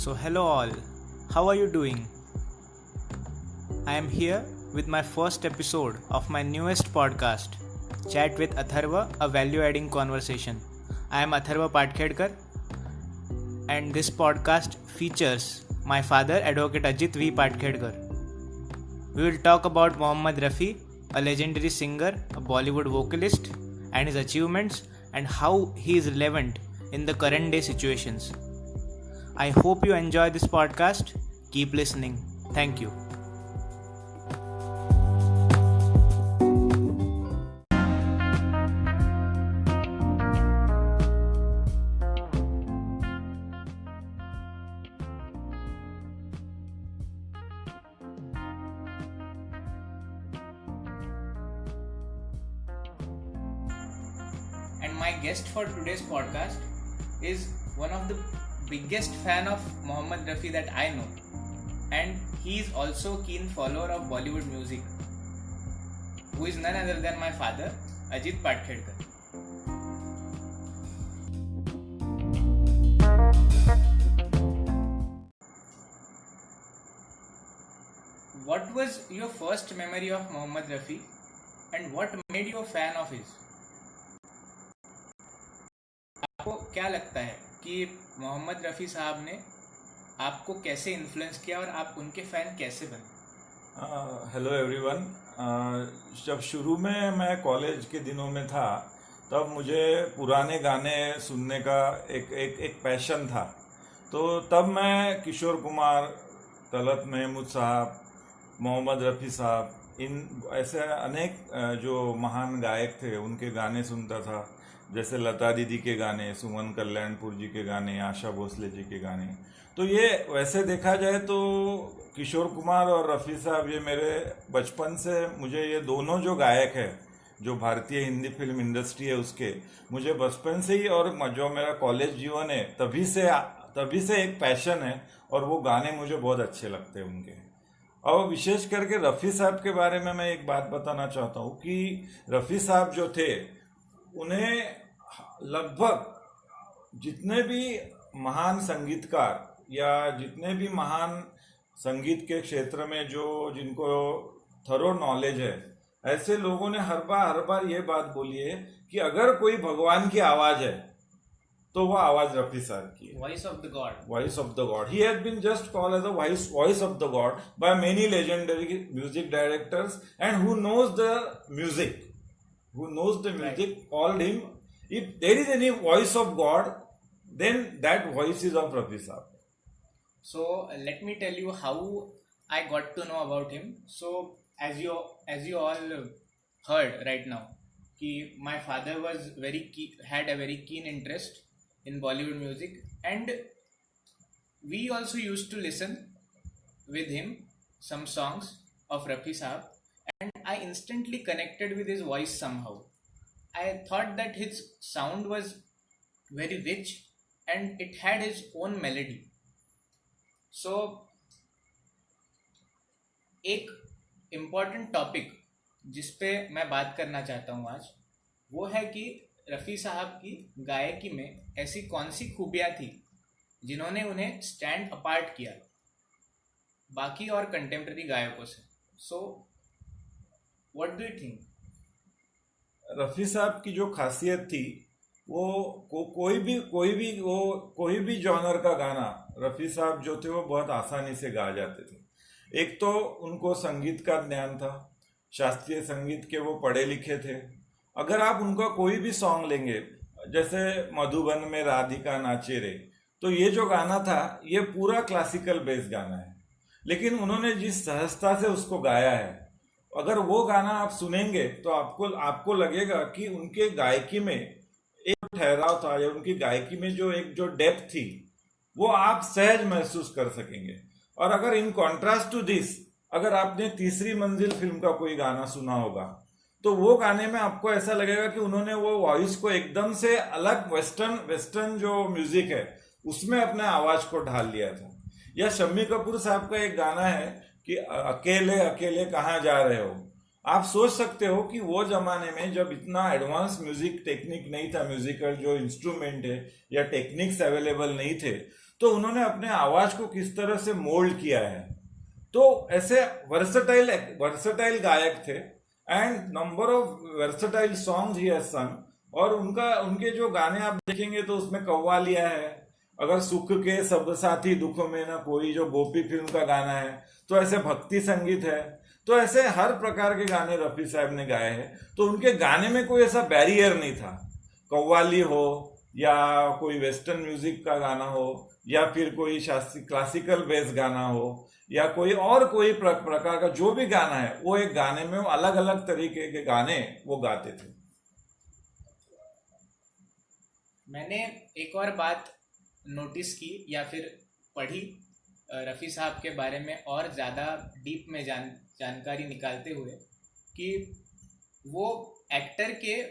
So, hello all, how are you doing? I am here with my first episode of my newest podcast, Chat with Atharva, a value adding conversation. I am Atharva Patkhedkar, and this podcast features my father, Advocate Ajit V. Patkhedkar. We will talk about Mohammad Rafi, a legendary singer, a Bollywood vocalist, and his achievements and how he is relevant in the current day situations. I hope you enjoy this podcast. Keep listening. Thank you. And my guest for today's podcast is one of the biggest fan of Mohammad Rafi that I know, and he is also keen follower of Bollywood music, who is none other than my father, Ajit Patkhedkar. What was your first memory of Mohammad Rafi and what made you a fan of his? आपको क्या लगता है कि मोहम्मद रफ़ी साहब ने आपको कैसे influence किया और आप उनके फैन कैसे बने? Hello everyone. जब शुरू में मैं कॉलेज के दिनों में था तब मुझे पुराने गाने सुनने का एक पैशन था। तो तब मैं किशोर कुमार, तलत महमूद साहब, मोहम्मद रफ़ी साहब, इन ऐसे अनेक जो महान गायक थे उनके गाने सुनता था। जैसे लता दीदी के गाने, सुमन कल्याणपुर जी के गाने, आशा भोसले जी के गाने। तो ये वैसे देखा जाए तो किशोर कुमार और रफ़ी साहब, ये मेरे बचपन से, मुझे ये दोनों जो गायक है जो भारतीय हिंदी फिल्म इंडस्ट्री है उसके, मुझे बचपन से ही और जो मेरा कॉलेज जीवन है तभी से एक पैशन है और वो गाने मुझे बहुत अच्छे लगते हैं उनके। और विशेष करके रफ़ी साहब के बारे में मैं एक बात बताना चाहता हूँ कि रफ़ी साहब जो थे, उन्हें लगभग जितने भी महान संगीतकार या जितने भी महान संगीत के क्षेत्र में जिनको थरो नॉलेज है, ऐसे लोगों ने हर बार ये बात बोली है कि अगर कोई भगवान की आवाज है तो वो आवाज रफ़ी साहब की है। Voice of the god. Voice of the god. He has been just called as a voice of the god by many legendary music directors and who knows the music, Right. called him. If there is any voice of God, then that voice is of Rafi Saab. So let me tell you how I got to know about him. So as you all heard right now, कि my father was had a very keen interest in Bollywood music, and we also used to listen with him some songs of Rafi Saab, and I instantly connected with his voice somehow. I thought that his sound was very rich and it had his own melody. So एक important topic जिस पे मैं बात करना चाहता हूँ आज, वो है कि रफ़ी साहब की गायकी में ऐसी कौन सी खूबियाँ थी जिन्होंने उन्हें स्टैंड अपार्ट किया बाकी और कंटेम्प्रेरी गायकों से। So what do you think? Rafi साहब की जो खासियत थी वो कोई भी जॉनर का गाना रफ़ी साहब जो थे वो बहुत आसानी से गा जाते थे। एक तो उनको संगीत का ज्ञान था, शास्त्रीय संगीत के वो पढ़े लिखे थे। अगर आप उनका कोई भी सॉन्ग लेंगे, जैसे मधुबन में राधिका नाचे रे, तो ये जो गाना था ये पूरा क्लासिकल बेस्ड गाना है, लेकिन उन्होंने जिस सहजता से उसको गाया है, अगर वो गाना आप सुनेंगे तो आपको लगेगा कि उनके गायकी में एक ठहराव था या उनकी गायकी में जो डेप्थ थी वो आप सहज महसूस कर सकेंगे। और अगर इन कॉन्ट्रास्ट टू दिस, अगर आपने तीसरी मंजिल फिल्म का कोई गाना सुना होगा तो वो गाने में आपको ऐसा लगेगा कि उन्होंने वो वॉइस को एकदम से अलग वेस्टर्न जो म्यूजिक है उसमें अपने आवाज को ढाल लिया था। या शम्मी कपूर साहब का एक गाना है कि अकेले अकेले कहाँ जा रहे हो, आप सोच सकते हो कि वो जमाने में जब इतना एडवांस म्यूजिक टेक्निक नहीं था, म्यूजिकल जो इंस्ट्रूमेंट है या टेक्निक्स अवेलेबल नहीं थे, तो उन्होंने अपने आवाज को किस तरह से मोल्ड किया है। तो ऐसे वर्सटाइल वर्सटाइल गायक थे and number of versatile songs he has सung। और उनके जो गाने आप देखेंगे तो उसमें कव्वालियां है, अगर सुख के सब साथी दुखों में ना कोई, जो गोपी फिल्म का गाना है, तो ऐसे भक्ति संगीत है, तो ऐसे हर प्रकार के गाने रफी साहब ने गाए हैं। तो उनके गाने में कोई ऐसा बैरियर नहीं था, कव्वाली हो या कोई वेस्टर्न म्यूजिक का गाना हो या फिर कोई शास्त्रीय क्लासिकल बेस्ड गाना हो या कोई प्रकार का जो भी गाना है, वो एक गाने में वो अलग अलग तरीके के गाने वो गाते थे। मैंने एक और बात नोटिस की या फिर पढ़ी रफ़ी साहब के बारे में और ज़्यादा डीप में जानकारी निकालते हुए, कि वो एक्टर के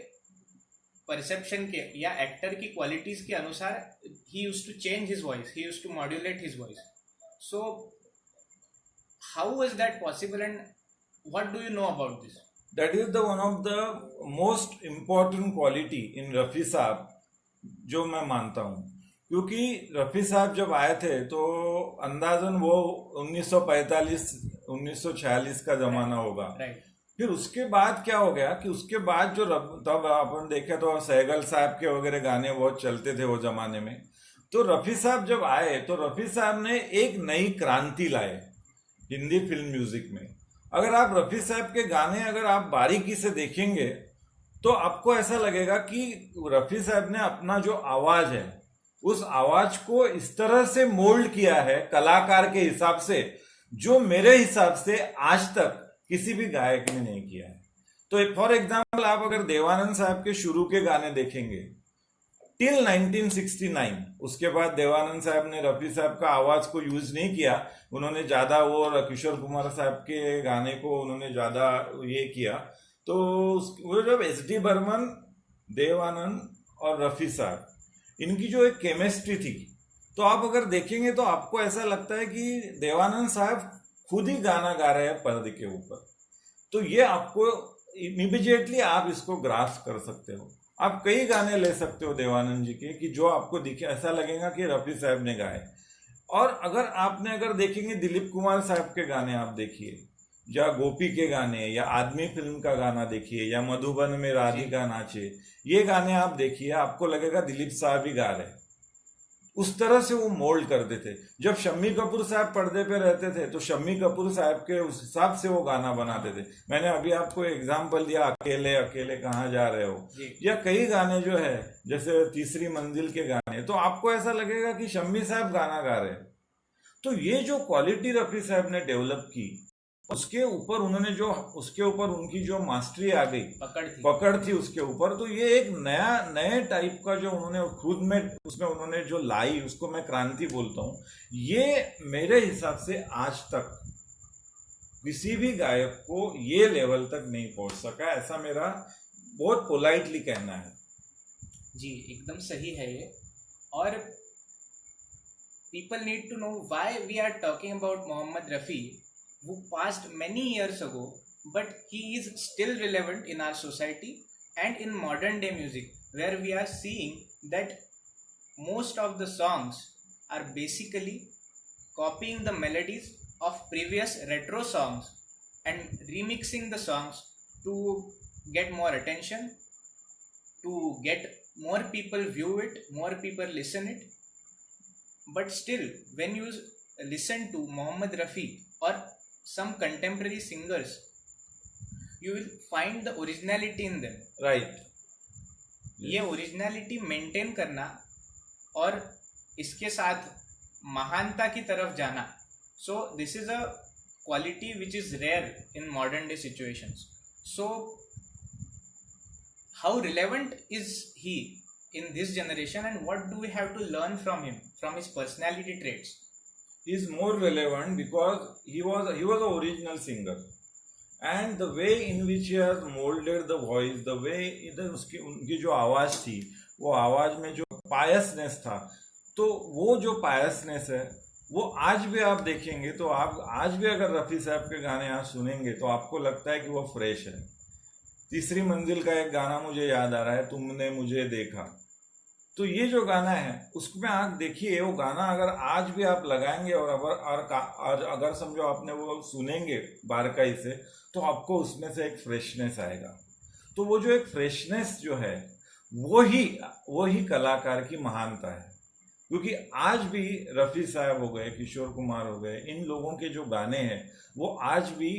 परसेप्शन के या एक्टर की क्वालिटीज़ के अनुसार he used to change his voice, he used to modulate his voice. So how is that possible and what do you know about this? That is the one of the most important quality in Rafi साहब, जो मैं मानता हूँ। क्योंकि रफी साहब जब आए थे तो अंदाजन वो 1945-1946 का जमाना होगा। फिर उसके बाद क्या हो गया कि उसके बाद जो तब अपन देखे तो सहगल साहब के वगैरह गाने बहुत चलते थे वो जमाने में। तो रफी साहब जब आए तो रफी साहब ने एक नई क्रांति लाए हिंदी फिल्म म्यूजिक में। अगर आप रफी साहब के गाने अगर आप बारीकी से देखेंगे तो आपको ऐसा लगेगा कि रफी साहब ने अपना जो आवाज है उस आवाज को इस तरह से मोल्ड किया है कलाकार के हिसाब से, जो मेरे हिसाब से आज तक किसी भी गायक ने नहीं किया है। तो फॉर एग्जाम्पल आप अगर देवानंद साहब के शुरू के गाने देखेंगे टिल 1969, उसके बाद देवानंद साहब ने रफी साहब का आवाज को यूज नहीं किया, उन्होंने ज्यादा वो किशोर कुमार साहब के गाने को उन्होंने ज्यादा ये किया। तो वो जब एस.डी. बर्मन, देवानंद और रफी साहब, इनकी जो एक केमिस्ट्री थी, तो आप अगर देखेंगे तो आपको ऐसा लगता है कि देवानंद साहब खुद ही गाना गा रहे हैं पर्दे के ऊपर। तो ये आपको इमीडिएटली आप इसको ग्रास्प कर सकते हो। आप कई गाने ले सकते हो देवानंद जी के कि जो आपको दिखे ऐसा लगेगा कि रफी साहब ने गाए। और अगर देखेंगे दिलीप कुमार साहब के गाने आप देखिए, या गोपी के गाने, या आदमी फिल्म का गाना देखिए, या मधुबन में राधिका नाचे, ये गाने आप देखिए, आपको लगेगा दिलीप साहब ही गा रहे। उस तरह से वो मोल्ड करते थे। जब शम्मी कपूर साहब पर्दे पे रहते थे तो शम्मी कपूर साहब के उस हिसाब से वो गाना बनाते थे। मैंने अभी आपको एग्जाम्पल दिया, अकेले अकेले कहाँ जा रहे हो, या कई गाने जो है जैसे तीसरी मंजिल के गाने, तो आपको ऐसा लगेगा कि शम्मी साहब गाना गा रहे। तो ये जो क्वालिटी रफी साहब ने डेवलप की, उसके ऊपर उनकी जो मास्टरी आ गई, पकड़ थी उसके ऊपर, तो ये एक नए टाइप का जो उन्होंने खुद में उसमें उन्होंने जो लाई, उसको मैं क्रांति बोलता हूँ। ये मेरे हिसाब से आज तक किसी भी गायक को ये लेवल तक नहीं पहुंच सका, ऐसा मेरा बहुत पोलाइटली कहना है। जी एकदम सही है ये। और people need to know why we are talking about Mohammad Rafi, who passed many years ago, but he is still relevant in our society and in modern day music, where we are seeing that most of the songs are basically copying the melodies of previous retro songs and remixing the songs to get more attention, to get more people view it, more people listen it. But still, when you listen to Mohammad Rafi or some contemporary singers, you will find the originality in them. Right. ये originality maintain करना और इसके साथ महानता की तरफ जाना, so this is a quality which is rare in modern day situations. So how relevant is he in this generation, and what do we have to learn from him, from his personality traits? He is more relevant because he was an original singer, and the way in which he has molded the voice, the way उनकी जो आवाज थी, वो आवाज में जो piousness था, तो वो जो पायसनेस है वो आज भी आप देखेंगे तो आप आज भी अगर रफ़ी साहब के गाने आज सुनेंगे तो आपको लगता है कि वो फ्रेश है। तीसरी मंजिल का एक गाना मुझे याद आ रहा है, तुमने मुझे देखा। तो ये जो गाना है उसमें आप देखिए, वो गाना अगर आज भी आप लगाएंगे और अगर समझो आपने वो सुनेंगे बारकाई से, तो आपको उसमें से एक फ्रेशनेस आएगा। तो वो जो एक फ्रेशनेस जो है वो ही कलाकार की महानता है। क्योंकि आज भी रफ़ी साहब हो गए, किशोर कुमार हो गए, इन लोगों के जो गाने हैं वो आज भी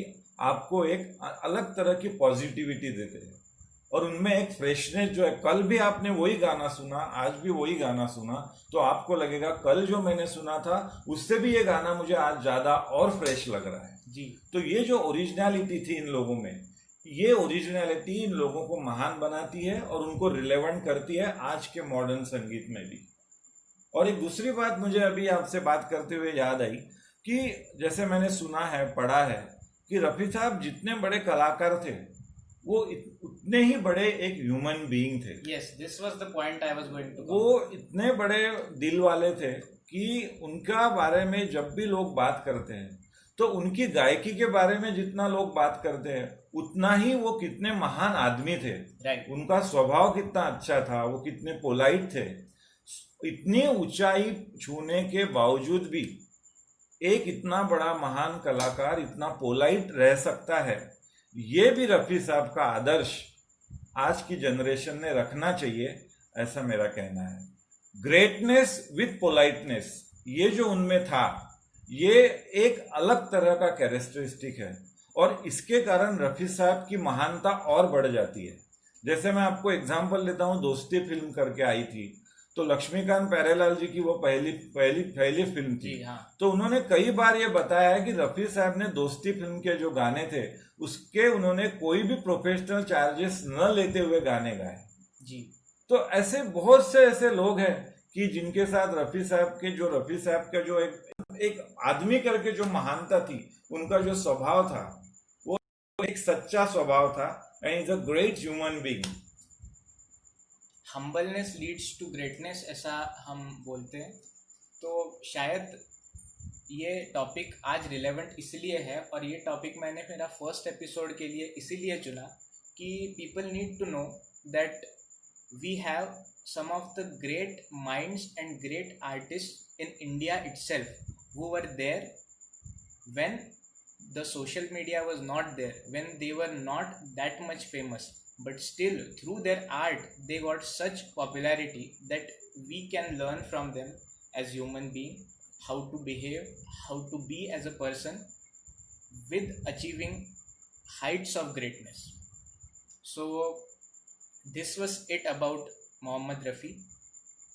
आपको एक अलग तरह की पॉजिटिविटी देते हैं और उनमें एक फ्रेशनेस जो है। कल भी आपने वही गाना सुना, आज भी वही गाना सुना, तो आपको लगेगा कल जो मैंने सुना था उससे भी ये गाना मुझे आज ज़्यादा और फ्रेश लग रहा है जी। तो ये जो ओरिजिनलिटी थी इन लोगों में, ये ओरिजिनलिटी इन लोगों को महान बनाती है और उनको रिलेवेंट करती है आज के मॉडर्न संगीत में भी। और एक दूसरी बात मुझे अभी आपसे बात करते हुए याद आई कि जैसे मैंने सुना है, पढ़ा है कि रफ़ी साहब जितने बड़े कलाकार थे वो उतने ही बड़े एक ह्यूमन बीइंग थे। Yes, this was the point I was going to. वो इतने बड़े दिल वाले थे कि उनका बारे में जब भी लोग बात करते हैं तो उनकी गायकी के बारे में जितना लोग बात करते हैं उतना ही वो कितने महान आदमी थे। राइट। उनका स्वभाव कितना अच्छा था, वो कितने पोलाइट थे। इतनी ऊंचाई छूने के बावजूद भी एक इतना बड़ा महान कलाकार इतना पोलाइट रह सकता है, ये भी रफ़ी साहब का आदर्श आज की जनरेशन ने रखना चाहिए, ऐसा मेरा कहना है। ग्रेटनेस विथ पोलाइटनेस, ये जो उनमें था ये एक अलग तरह का कैरेक्टरिस्टिक है और इसके कारण रफ़ी साहब की महानता और बढ़ जाती है। जैसे मैं आपको एग्जांपल लेता हूँ, दोस्ती फिल्म करके आई थी, तो लक्ष्मीकांत प्यारेलाल जी की वो पहली फिल्म थी। हाँ। तो उन्होंने कई बार ये बताया है कि रफ़ी साहब ने दोस्ती फिल्म के जो गाने थे उसके उन्होंने कोई भी प्रोफेशनल चार्जेस न लेते हुए गाने गाए जी। तो ऐसे बहुत से ऐसे लोग हैं कि जिनके साथ रफ़ी साहब का जो एक आदमी करके जो महानता थी, उनका जो स्वभाव था वो एक सच्चा स्वभाव था and is a great human being. Humbleness leads to greatness, ऐसा हम बोलते हैं। तो शायद ये टॉपिक आज रिलेवेंट इसलिए है और ये टॉपिक मैंने मेरा फर्स्ट एपिसोड के लिए इसीलिए चुना कि people need to know that we have some of the great minds and great artists in India itself who were there when the social media was not there, when they were not that much famous, but still through their art they got such popularity that we can learn from them as human being, how to behave, how to be as a person with achieving heights of greatness. So this was it about Mohammad Rafi.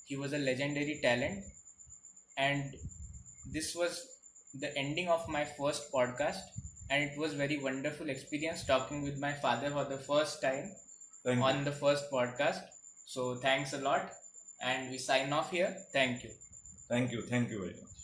He was a legendary talent, and this was the ending of my first podcast, and it was very wonderful experience talking with my father for the first time on the first podcast. So thanks a lot, and we sign off here. Thank you very much.